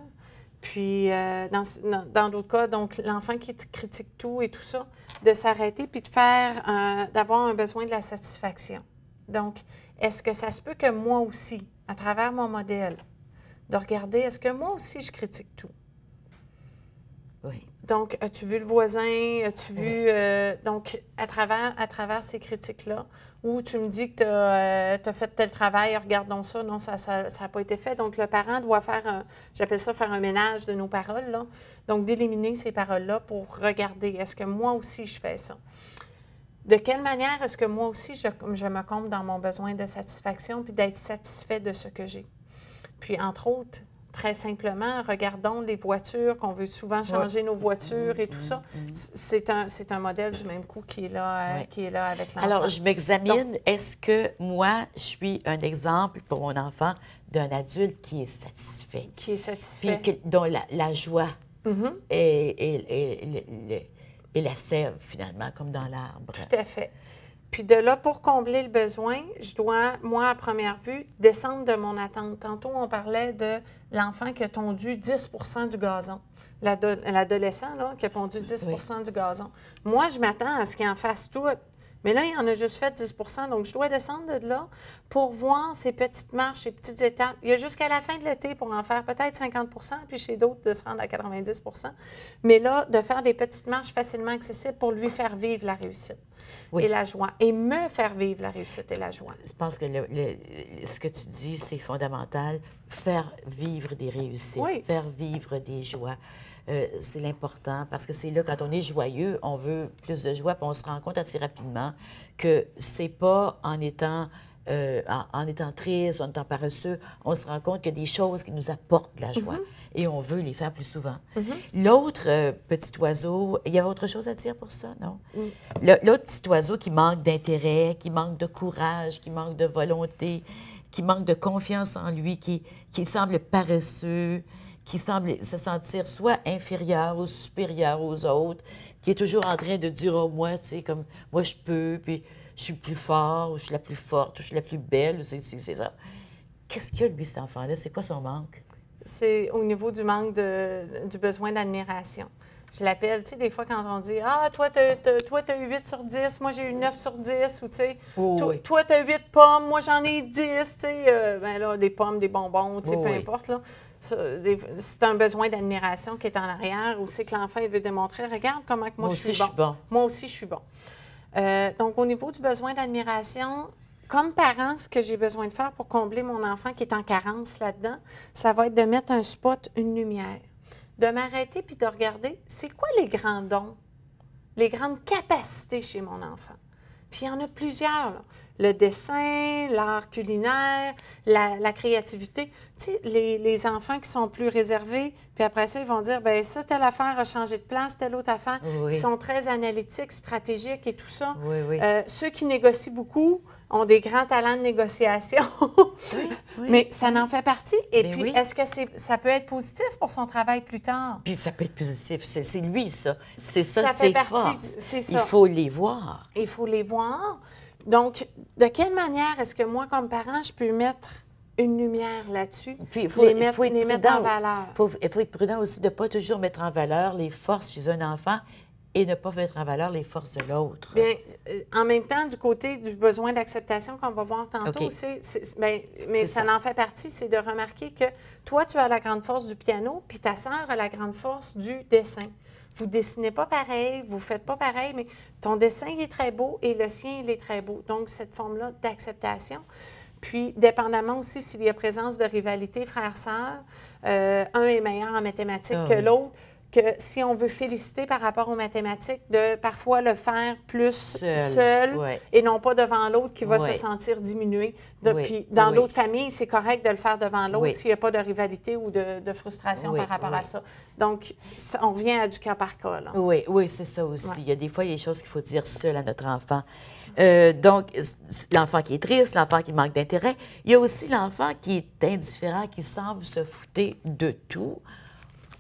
Puis, dans d'autres cas, donc, l'enfant qui critique tout et tout ça, de s'arrêter puis de d'avoir un besoin de la satisfaction. Donc, est-ce que ça se peut que moi aussi, à travers mon modèle, de regarder, est-ce que moi aussi, je critique tout? Oui. Donc, as-tu vu le voisin? As-tu vu... donc, à travers ces critiques-là, où tu me dis que tu as fait tel travail, regardons ça, non, ça n'a pas été fait. Donc, le parent doit faire, j'appelle ça faire un ménage de nos paroles, là. Donc, d'éliminer ces paroles-là pour regarder, est-ce que moi aussi, je fais ça? De quelle manière est-ce que moi aussi, je me comble dans mon besoin de satisfaction puis d'être satisfait de ce que j'ai? Puis, entre autres, très simplement, regardons les voitures, qu'on veut souvent changer nos voitures et tout ça. C'est un modèle du même coup qui est là, avec l'enfant. Alors, je m'examine. Est-ce que moi, je suis un exemple pour mon enfant d'un adulte qui est satisfait? Qui est satisfait. Puis dont la joie et la sève, finalement, comme dans l'arbre. Tout à fait. Puis de là, pour combler le besoin, je dois, moi, à première vue, descendre de mon attente. Tantôt, on parlait de l'enfant qui a tondu 10 du gazon. L'adolescent, là, qui a pondu 10 du gazon. Moi, je m'attends à ce qu'il en fasse tout. Mais là, il en a juste fait 10 donc je dois descendre de là pour voir ces petites marches, ces petites étapes. Il y a jusqu'à la fin de l'été pour en faire peut-être 50 puis chez d'autres, de se rendre à 90 Mais là, de faire des petites marches facilement accessibles pour lui faire vivre la réussite et la joie, et me faire vivre la réussite et la joie. Je pense que ce que tu dis, c'est fondamental. Faire vivre des réussites, faire vivre des joies. C'est l'important parce que c'est là, quand on est joyeux, on veut plus de joie, puis on se rend compte assez rapidement que c'est pas en étant triste, en étant paresseux, on se rend compte qu'il y a des choses qui nous apportent de la joie et on veut les faire plus souvent. L'autre petit oiseau, il y a autre chose à dire pour ça, non? L'autre petit oiseau qui manque d'intérêt, qui manque de courage, qui manque de volonté, qui manque de confiance en lui, qui semble paresseux, qui semble se sentir soit inférieur ou supérieur aux autres, qui est toujours en train de dire « Oh, moi, tu sais, comme moi, je peux, puis je suis plus fort, ou je suis la plus forte, ou je suis la plus belle, ou c'est ça. » Qu'est-ce qu'il y a, lui, cet enfant-là? C'est quoi son manque? C'est au niveau du manque du besoin d'admiration. Je l'appelle, tu sais, des fois, quand on dit « Ah, toi, t'as 8 sur 10, moi, j'ai eu 9 sur 10 », ou tu sais, « Toi, t'as 8 pommes, moi, j'en ai 10 », tu sais, ben là, des pommes, des bonbons, tu sais, peu importe, là. C'est un besoin d'admiration qui est en arrière, où c'est que l'enfant il veut démontrer, regarde comment que moi je suis bon. Moi aussi, je suis bon. Donc, au niveau du besoin d'admiration, comme parent, ce que j'ai besoin de faire pour combler mon enfant qui est en carence là-dedans, ça va être de mettre un spot, une lumière, de m'arrêter puis de regarder, c'est quoi les grands dons, les grandes capacités chez mon enfant. Puis il y en a plusieurs, là. Le dessin, l'art culinaire, la créativité. Tu sais, les enfants qui sont plus réservés, puis après ça, ils vont dire, bien ça, telle affaire a changé de place, telle autre affaire. Ils sont très analytiques, stratégiques et tout ça. Ceux qui négocient beaucoup ont des grands talents de négociation. Mais ça en fait partie. Et puis, est-ce que ça peut être positif pour son travail plus tard? Puis ça peut être positif. C'est lui, ça. C'est ça, ça fait partie. C'est ça. Il faut les voir. Il faut les voir. Donc, de quelle manière est-ce que moi, comme parent, je peux mettre une lumière là-dessus, puis les mettre en valeur? Il faut être prudent aussi de ne pas toujours mettre en valeur les forces chez un enfant et ne pas mettre en valeur les forces de l'autre. Bien, en même temps, du côté du besoin d'acceptation qu'on va voir tantôt, mais ça en fait partie, c'est de remarquer que toi, tu as la grande force du piano, puis ta sœur a la grande force du dessin. Vous ne dessinez pas pareil, vous ne faites pas pareil, mais ton dessin il est très beau et le sien, il est très beau. Donc, cette forme-là d'acceptation. Puis, dépendamment aussi s'il y a présence de rivalité frère-sœur, un est meilleur en mathématiques que l'autre, que si on veut féliciter par rapport aux mathématiques, de parfois le faire plus seul et non pas devant l'autre qui va se sentir diminué. Puis dans d'autres familles, c'est correct de le faire devant l'autre s'il n'y a pas de rivalité ou de frustration par rapport à ça. Donc, on revient à du cas par cas. Là. Oui, c'est ça aussi. Il y a des fois, il y a des choses qu'il faut dire seul à notre enfant. Donc, l'enfant qui est triste, l'enfant qui manque d'intérêt. Il y a aussi l'enfant qui est indifférent, qui semble se fouter de tout.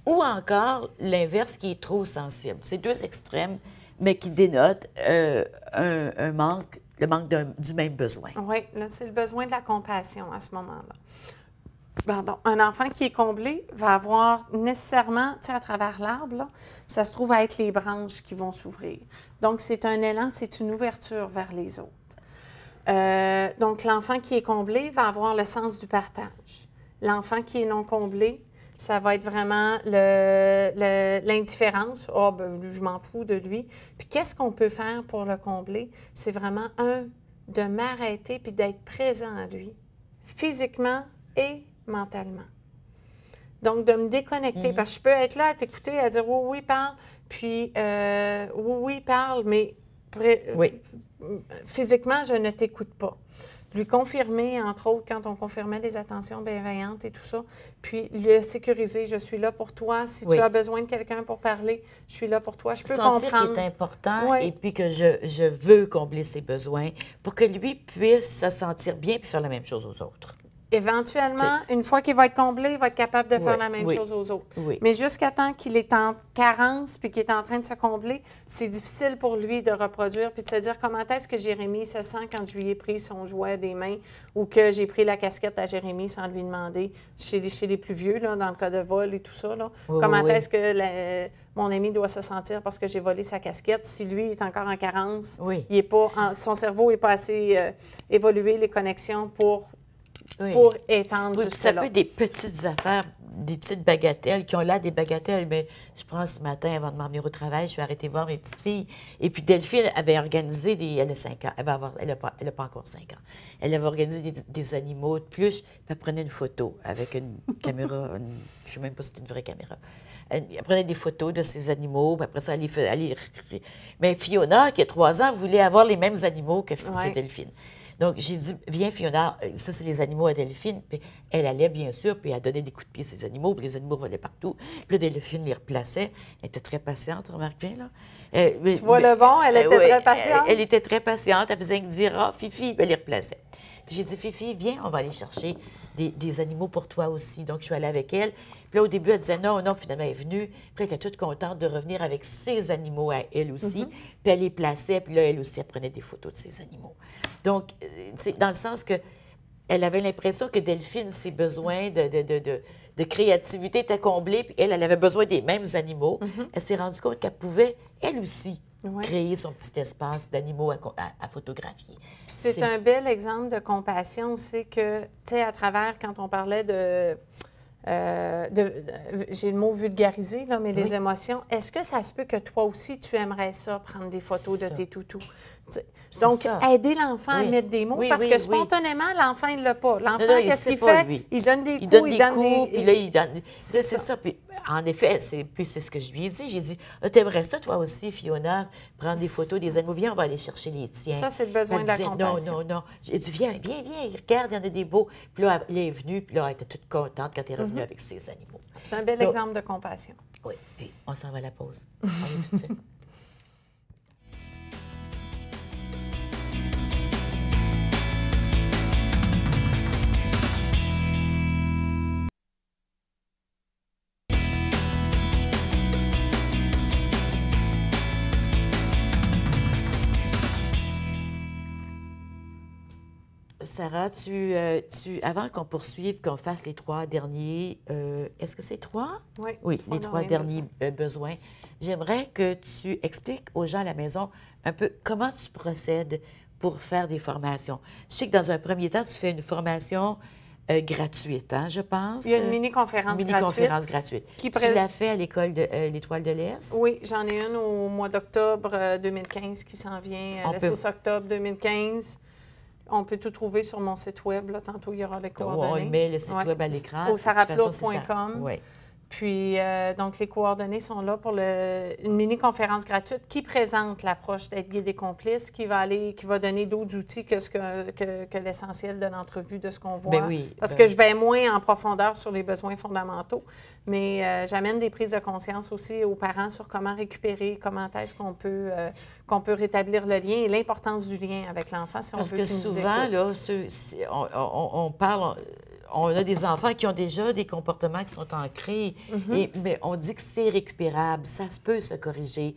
Ou encore l'inverse qui est trop sensible. C'est deux extrêmes, mais qui dénotent un manque, le manque du même besoin. Oui, là, c'est le besoin de la compassion à ce moment-là. Pardon, un enfant qui est comblé va avoir nécessairement, tu sais, à travers l'arbre, là, ça se trouve à être les branches qui vont s'ouvrir. Donc, c'est un élan, c'est une ouverture vers les autres. Donc, l'enfant qui est comblé va avoir le sens du partage. L'enfant qui est non comblé, ça va être vraiment l'indifférence. « Ah, ben, je m'en fous de lui. » Puis, qu'est-ce qu'on peut faire pour le combler? C'est vraiment, de m'arrêter puis d'être présent à lui, physiquement et mentalement. Donc, de me déconnecter, parce que je peux être là à t'écouter, à dire « oui, oui, parle », puis « oui, oui, parle », mais physiquement, je ne t'écoute pas. Lui confirmer, entre autres, quand on confirmait des attentions bienveillantes et tout ça, puis le sécuriser, je suis là pour toi. Si tu as besoin de quelqu'un pour parler, je suis là pour toi. Je peux sentir comprendre. qu'il est important et puis que je veux combler ses besoins pour que lui puisse se sentir bien puis faire la même chose aux autres. Éventuellement, une fois qu'il va être comblé, il va être capable de faire la même chose aux autres. Mais jusqu'à temps qu'il est en carence puis qu'il est en train de se combler, c'est difficile pour lui de reproduire puis de se dire comment est-ce que Jérémy se sent quand je lui ai pris son jouet des mains ou que j'ai pris la casquette à Jérémy sans lui demander. Chez les plus vieux, là, dans le cas de vol et tout ça, là, comment est-ce que mon ami doit se sentir parce que j'ai volé sa casquette si lui est encore en carence, il est pas, son cerveau n'est pas assez évolué, les connexions pour étendre jusque ça là. peut être des petites affaires, des petites bagatelles qui ont l'air des bagatelles, mais je prends ce matin, avant de m'en venir au travail, je suis arrêtée voir mes petites filles. Et puis Delphine avait organisé elle a 5 ans, elle n'a pas encore 5 ans. Elle avait organisé des animaux de peluche, puis elle prenait une photo avec une caméra, je ne sais même pas si c'était une vraie caméra. Elle prenait des photos de ces animaux, puis après ça, mais Fiona, qui a 3 ans, voulait avoir les mêmes animaux que Delphine. Donc, j'ai dit, viens Fiona, ça c'est les animaux à Delphine. Puis elle allait, bien sûr, puis elle donnait des coups de pied à ses animaux, puis les animaux volaient partout. Puis là, Delphine les replaçait. Elle était très patiente, remarque bien, là. Tu vois le bon, elle était très patiente. Elle était très patiente, elle faisait que dire, ah, Fifi, puis elle les replaçait. Puis j'ai dit, Fifi, viens, on va aller chercher des animaux pour toi aussi. Donc, je suis allée avec elle. Puis là, au début, elle disait non, non, puis finalement, elle est venue. Puis elle était toute contente de revenir avec ses animaux à elle aussi. Puis elle les plaçait, puis là, elle aussi, elle prenait des photos de ses animaux. Donc, c'est dans le sens que elle avait l'impression que Delphine, ses besoins de créativité étaient comblés, puis elle avait besoin des mêmes animaux. Elle s'est rendue compte qu'elle pouvait, elle aussi, créer son petit espace d'animaux à photographier. C'est un bel exemple de compassion, c'est que, tu sais, à travers, quand on parlait j'ai le mot vulgarisé, là, mais les émotions, est-ce que ça se peut que toi aussi, tu aimerais ça, prendre des photos de tes toutous? Donc, aider l'enfant à mettre des mots, parce que spontanément, l'enfant, il ne l'a pas. L'enfant, qu'est-ce qu'il fait? Lui. Il donne des coups, il donne des coups, puis là, il donne... C'est ça. Puis, en effet, c'est ce que je lui ai dit. J'ai dit, t'aimerais ça, toi aussi, Fiona, prendre des photos des animaux? Viens, on va aller chercher les tiens. Ça, c'est le besoin de la compassion. Non. J'ai dit, viens, regarde, il y en a des beaux. Puis là, elle est venue, puis là, elle était toute contente quand elle est revenue avec ses animaux. C'est un bel exemple de compassion. Oui, puis on s'en va à la pause. On est tout de suite. Sarah, avant qu'on poursuive, qu'on fasse les 3 derniers, est-ce que c'est 3? Oui, les 3 derniers besoins. J'aimerais que tu expliques aux gens à la maison un peu comment tu procèdes pour faire des formations. Je sais que dans un premier temps, tu fais une formation gratuite, hein, je pense. Il y a une mini-conférence gratuite. Tu l'as fait à l'École de l'Étoile de l'Est? Oui, j'en ai une au mois d'octobre 2015 qui s'en vient, le 6 octobre 2015. On peut tout trouver sur mon site web. Là. Tantôt, il y aura les coordonnées. On met le site web à l'écran. Au sarahplourde.com. Oui. Puis, donc, les coordonnées sont là pour une mini-conférence gratuite qui présente l'approche d'être guide et complice, qui va donner d'autres outils que l'essentiel de l'entrevue de ce qu'on voit. Parce que je vais moins en profondeur sur les besoins fondamentaux, mais j'amène des prises de conscience aussi aux parents sur comment récupérer, comment est-ce qu'on peut rétablir le lien et l'importance du lien avec l'enfant. Parce que souvent, là, on parle... On a des enfants qui ont déjà des comportements qui sont ancrés, mais on dit que c'est récupérable, ça se peut se corriger.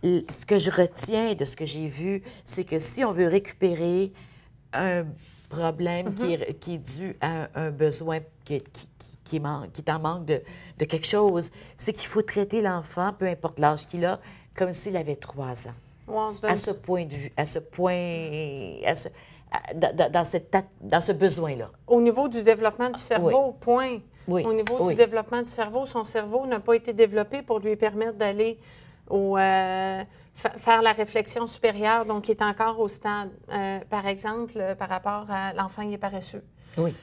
Ce que je retiens de ce que j'ai vu, c'est que si on veut récupérer problème qui est dû à un besoin qui est en manque de quelque chose, c'est qu'il faut traiter l'enfant, peu importe l'âge qu'il a, comme s'il avait 3 ans. Ouais, À ce point de vue, dans ce besoin-là. Au niveau du développement du cerveau, point. Oui. Au niveau du développement du cerveau, son cerveau n'a pas été développé pour lui permettre d'aller faire la réflexion supérieure, donc il est encore au stade. Par exemple, par rapport à l'enfant, il est paresseux. Oui.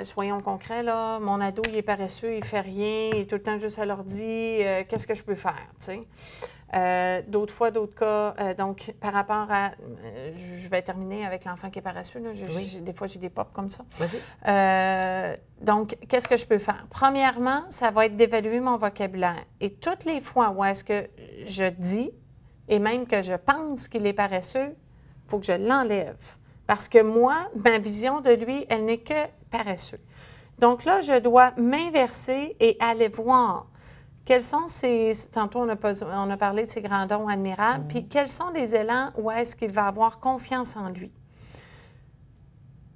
Soyons concrets, là. Mon ado, il est paresseux, il fait rien, il est tout le temps juste à l'ordi. Qu'est-ce que je peux faire, tu sais? D'autres fois, d'autres cas, donc par rapport à... je vais terminer avec l'enfant qui est paresseux. Là. Des fois, j'ai des pops comme ça. Vas-y. Donc, qu'est-ce que je peux faire? Premièrement, ça va être d'évaluer mon vocabulaire. Et toutes les fois où est-ce que je dis, et même que je pense qu'il est paresseux, il faut que je l'enlève. Parce que moi, ma vision de lui, elle n'est que paresseux. Donc là, je dois m'inverser et aller voir quels sont ces... Tantôt, on a parlé de ces grands dons admirables. Puis, quels sont les élans où est-ce qu'il va avoir confiance en lui?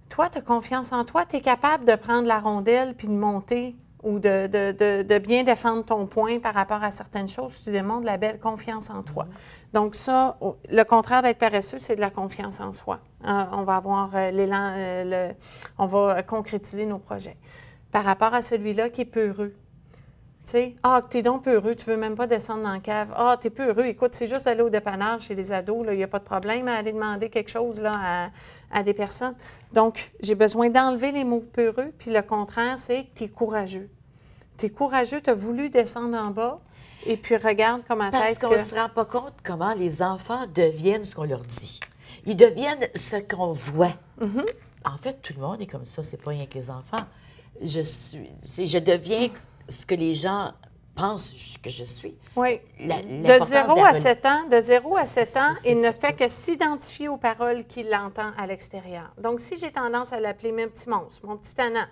Toi, tu as confiance en toi. Tu es capable de prendre la rondelle puis de monter ou de bien défendre ton point par rapport à certaines choses. Tu démontres la belle confiance en toi. Donc ça, le contraire d'être paresseux, c'est de la confiance en soi. On va avoir l'élan, on va concrétiser nos projets. Par rapport à celui-là qui est peureux. Tu sais, t'es donc peureux, tu veux même pas descendre dans la cave. T'es peureux, écoute, c'est juste d'aller au dépanneur chez les ados, il n'y a pas de problème à aller demander quelque chose là, à des personnes. Donc, j'ai besoin d'enlever les mots peureux, puis le contraire, c'est que tu es courageux. Tu es courageux, tu as voulu descendre en bas, et puis regarde comment Parce qu'on ne se rend pas compte comment les enfants deviennent ce qu'on leur dit. Ils deviennent ce qu'on voit. En fait, tout le monde est comme ça, c'est pas rien que les enfants. Je deviens ce que les gens pensent que je suis. Oui. De 0 à 7 ans, il ne fait que s'identifier aux paroles qu'il entend à l'extérieur. Donc, si j'ai tendance à l'appeler mon petit monstre, mon petit tannant,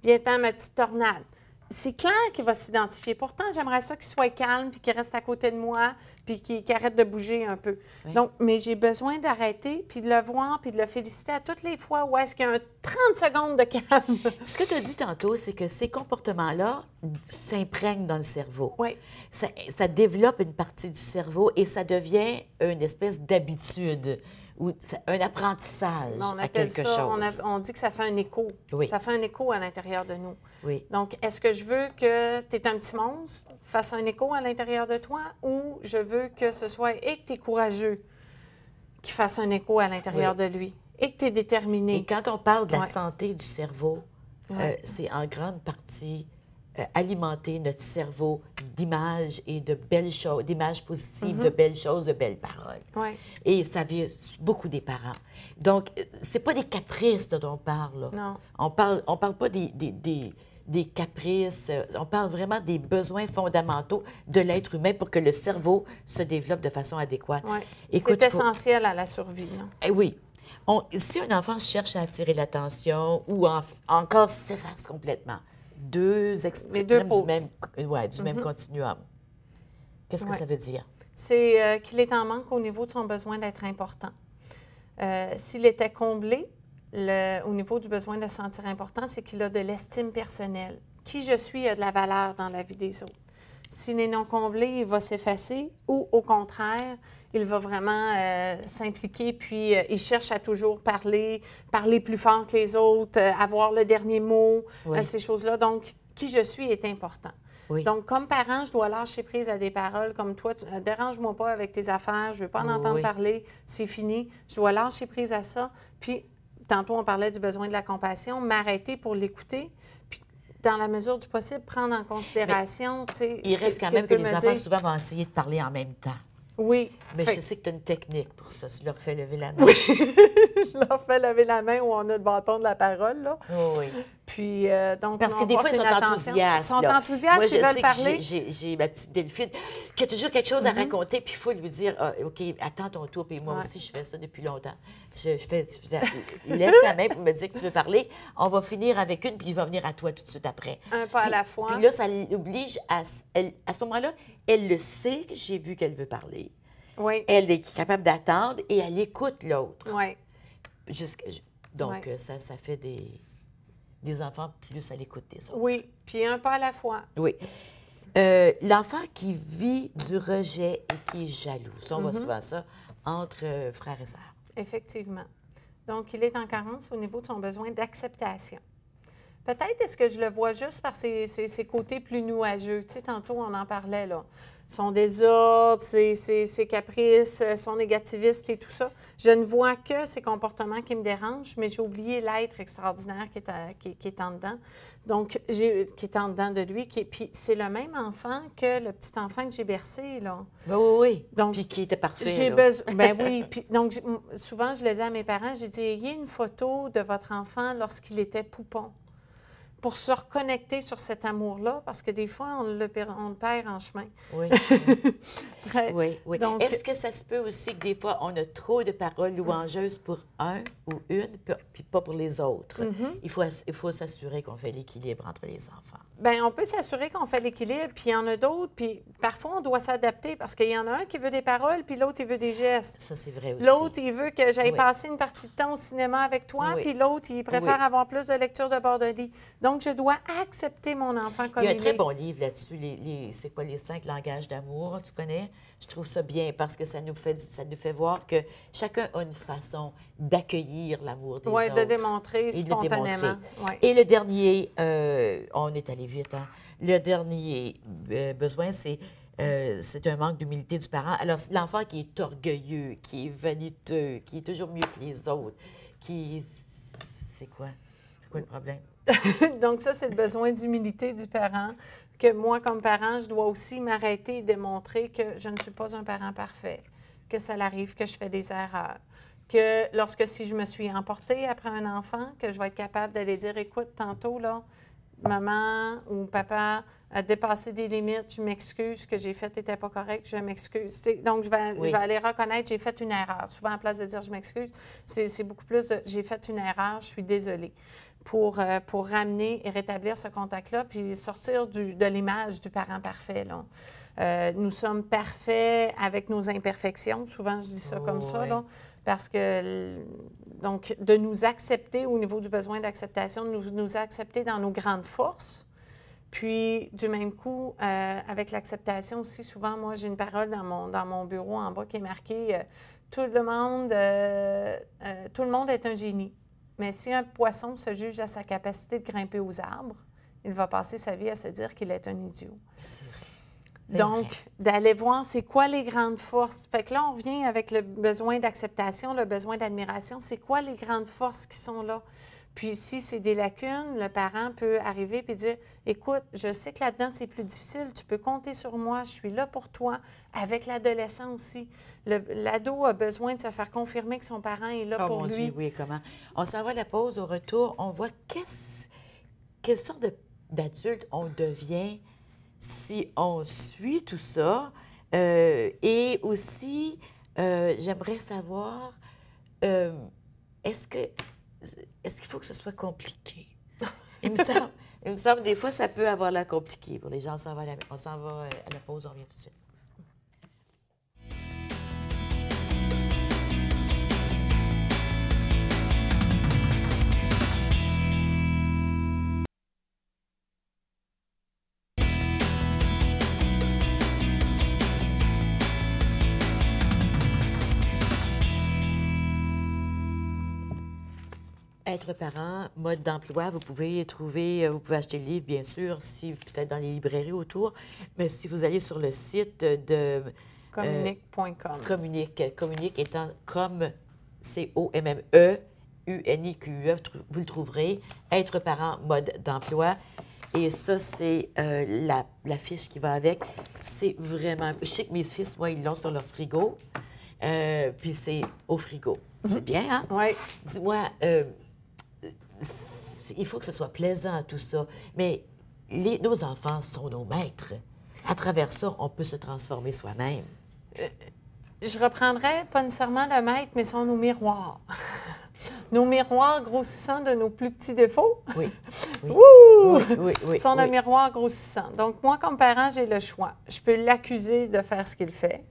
viens-t'en ma petite tornade, c'est clair qu'il va s'identifier. Pourtant, j'aimerais ça qu'il soit calme, puis qu'il reste à côté de moi, puis qu'il arrête de bouger un peu. Oui. Donc, mais j'ai besoin d'arrêter, puis de le voir, puis de le féliciter à toutes les fois où est-ce qu'il y a 30 secondes de calme. Ce que tu as dit tantôt, c'est que ces comportements-là s'imprègnent dans le cerveau. Oui. Ça développe une partie du cerveau et ça devient une espèce d'habitude. Ou un apprentissage à quelque chose. On dit que ça fait un écho. Oui. Ça fait un écho à l'intérieur de nous. Oui. Donc, est-ce que je veux que tu es un petit monstre, fasse un écho à l'intérieur de toi, ou je veux que ce soit et que tu es courageux, qui fasse un écho à l'intérieur de lui, et que tu es déterminé. Et quand on parle de la santé du cerveau, c'est en grande partie alimenter notre cerveau d'images et de belles choses, d'images positives, de belles choses, de belles paroles. Oui. Et ça vient beaucoup des parents. Donc, c'est pas des caprices dont on parle. Là. Non. On parle pas des caprices, on parle vraiment des besoins fondamentaux de l'être humain pour que le cerveau se développe de façon adéquate. Oui. C'est essentiel à la survie. Oui. Si un enfant cherche à attirer l'attention ou encore s'efface complètement, deux extrêmes du même continuum. Qu'est-ce que ça veut dire? C'est qu'il est en manque au niveau de son besoin d'être important. S'il était comblé, au niveau du besoin de se sentir important, c'est qu'il a de l'estime personnelle. Qui je suis a de la valeur dans la vie des autres. S'il est non comblé, il va s'effacer ou, au contraire, il va vraiment s'impliquer, puis il cherche à toujours parler plus fort que les autres, avoir le dernier mot, ces choses-là. Donc, qui je suis est important. Oui. Donc, comme parent, je dois lâcher prise à des paroles comme toi. Dérange-moi pas avec tes affaires, je ne veux pas en entendre parler, c'est fini. Je dois lâcher prise à ça. Puis, tantôt, on parlait du besoin de la compassion, m'arrêter pour l'écouter. Puis, dans la mesure du possible, prendre en considération. Il reste quand même que les enfants, souvent, vont essayer de parler en même temps. Oui. Mais je sais que tu as une technique pour ça. Tu leur fais lever la main. Oui. Je leur fais lever la main où on a le bâton de la parole, là. Oui. Puis, donc, parce que des fois, ils sont enthousiastes. Ils sont enthousiastes, moi, ils veulent parler. J'ai ma petite Delphine qui a toujours quelque chose à raconter, puis il faut lui dire OK, attends ton tour, puis moi aussi, je fais ça depuis longtemps. Lève ta main pour me dire que tu veux parler. On va finir avec une, puis il va venir à toi tout de suite après. Un pas à la fois. Puis là, ça l'oblige à ce moment-là, elle le sait que j'ai vu qu'elle veut parler. Oui. Elle est capable d'attendre et elle écoute l'autre. Oui. Donc, ça fait des enfants plus à l'écoute des autres. Oui, puis un pas à la fois. Oui. L'enfant qui vit du rejet et qui est jaloux, ça, on voit souvent ça entre frères et sœurs. Effectivement. Donc, il est en carence au niveau de son besoin d'acceptation. Peut-être est-ce que je le vois juste par ses côtés plus nuageux. Tu sais, tantôt, on en parlait, là. Son désordre, ses caprices, son négativiste et tout ça. Je ne vois que ces comportements qui me dérangent, mais j'ai oublié l'être extraordinaire qui est en dedans. Donc, qui est en dedans de lui. Puis c'est le même enfant que le petit enfant que j'ai bercé, là. Oui, oui, oui. Donc, puis qui était parfait. J'ai besoin. Ben oui. Puis, donc, souvent, je le dis à mes parents, j'ai dit, ayez une photo de votre enfant lorsqu'il était poupon, pour se reconnecter sur cet amour-là, parce que des fois, on le perd en chemin. Oui. Très. Oui, oui. Donc, est-ce que ça se peut aussi que des fois, on a trop de paroles louangeuses pour un ou une, puis pas pour les autres? Il faut s'assurer qu'on fait l'équilibre entre les enfants. bien, on peut s'assurer qu'on fait l'équilibre, puis il y en a d'autres, puis parfois, on doit s'adapter, parce qu'il y en a un qui veut des paroles, puis l'autre, il veut des gestes. Ça, c'est vrai aussi. L'autre, il veut que j'aille Oui. passer une partie de temps au cinéma avec toi, Oui. puis l'autre, il préfère Oui. avoir plus de lecture de bord de lit. Donc, je dois accepter mon enfant comme Il y a un il très est. bon livre là-dessus, c'est quoi les 5 langages d'amour, tu connais? Je trouve ça bien parce que ça nous fait voir que chacun a une façon d'accueillir l'amour des Oui, autres. de démontrer Et de le spontanément. démontrer. Ouais. Et le dernier, on est allé vite, hein? Le dernier besoin, c'est un manque d'humilité du parent. Alors, l'enfant qui est orgueilleux, qui est vaniteux, qui est toujours mieux que les autres, c'est quoi? C'est quoi le problème? Donc, ça, c'est le besoin d'humilité du parent, que moi, comme parent, je dois aussi m'arrêter et démontrer que je ne suis pas un parent parfait, que ça arrive, que je fais des erreurs, que si je me suis emportée après un enfant, que je vais être capable d'aller dire, écoute, tantôt, là, maman ou papa a dépassé des limites, je m'excuse, ce que j'ai fait n'était pas correct, je m'excuse. Donc, je vais aller reconnaître, j'ai fait une erreur. Souvent, en place de dire je m'excuse, c'est beaucoup plus de j'ai fait une erreur, je suis désolée. Pour ramener et rétablir ce contact-là, puis sortir de l'image du parent parfait, là. Nous sommes parfaits avec nos imperfections. Souvent, je dis ça comme ça, là, parce que, donc, de nous accepter au niveau du besoin d'acceptation, de nous accepter dans nos grandes forces. Puis, du même coup, avec l'acceptation aussi, souvent, moi, j'ai une parole dans mon bureau en bas qui est marquée tout le monde est un génie. Mais si un poisson se juge à sa capacité de grimper aux arbres, il va passer sa vie à se dire qu'il est un idiot. C'est vrai. Donc, d'aller voir c'est quoi les grandes forces. Fait que là, on revient avec le besoin d'acceptation, le besoin d'admiration. C'est quoi les grandes forces qui sont là? Puis si c'est des lacunes, le parent peut arriver et dire, écoute, je sais que là-dedans, c'est plus difficile, tu peux compter sur moi, je suis là pour toi. Avec l'adolescent aussi. L'ado a besoin de se faire confirmer que son parent est là pour lui. Dieu, oui, comment? On s'en va à la pause. Au retour, on voit quelle sorte d'adulte on devient si on suit tout ça. Et aussi, j'aimerais savoir, est-ce qu'il faut que ce soit compliqué? Il me semble, des fois, ça peut avoir l'air compliqué pour les gens. On s'en va à la pause, on revient tout de suite. Être parent, mode d'emploi, vous pouvez acheter le livre, bien sûr, peut-être dans les librairies autour, mais si vous allez sur le site de Communique.com. Communique étant comme COMME, UNIQE, vous le trouverez. Être parent, mode d'emploi. Et ça, c'est la fiche qui va avec. C'est vraiment... Je sais que mes fils, moi, ils l'ont sur leur frigo. Puis c'est au frigo. C'est bien, hein? Oui. Dis-moi... il faut que ce soit plaisant, tout ça. Mais nos enfants sont nos maîtres. À travers ça, on peut se transformer soi-même. Je reprendrais pas nécessairement le maître, mais sont nos miroirs. Nos miroirs grossissants de nos plus petits défauts. Oui. Oui. Sont nos miroirs grossissants. Donc, moi, comme parent, j'ai le choix. Je peux l'accuser de faire ce qu'il fait.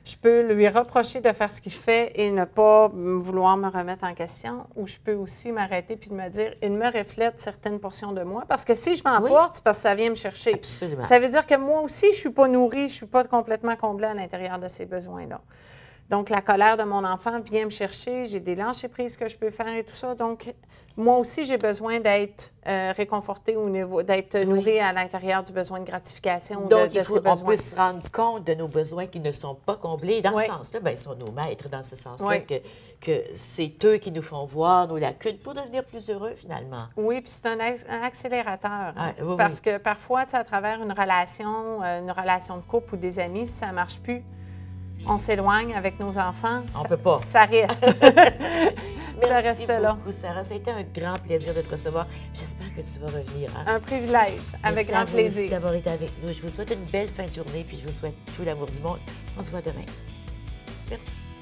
Je peux lui reprocher de faire ce qu'il fait et ne pas vouloir me remettre en question, ou je peux aussi m'arrêter puis de me dire, il me reflète certaines portions de moi, parce que si je m'emporte, c'est parce que ça vient me chercher. Absolument. Ça veut dire que moi aussi, je ne suis pas nourrie, je ne suis pas complètement comblée à l'intérieur de ces besoins-là. Donc, la colère de mon enfant vient me chercher, j'ai des lâcher-prises que je peux faire et tout ça. Donc, moi aussi, j'ai besoin d'être réconfortée au niveau, d'être nourrie à l'intérieur du besoin de gratification. Donc, de ces besoins. on peut se rendre compte de nos besoins qui ne sont pas comblés. Dans ce sens-là, bien, ils sont nos maîtres dans ce sens-là, que c'est eux qui nous font voir nos lacunes pour devenir plus heureux, finalement. Oui, puis c'est un accélérateur. Parce que parfois, tu sais, à travers une relation de couple ou des amis, si ça ne marche plus, on s'éloigne avec nos enfants. On ne peut pas. Ça reste. Merci beaucoup, Sarah. Ça a été un grand plaisir de te recevoir. J'espère que tu vas revenir. Hein? Un privilège, avec grand plaisir. Merci d'avoir été avec nous. Je vous souhaite une belle fin de journée, puis je vous souhaite tout l'amour du monde. On se voit demain. Merci.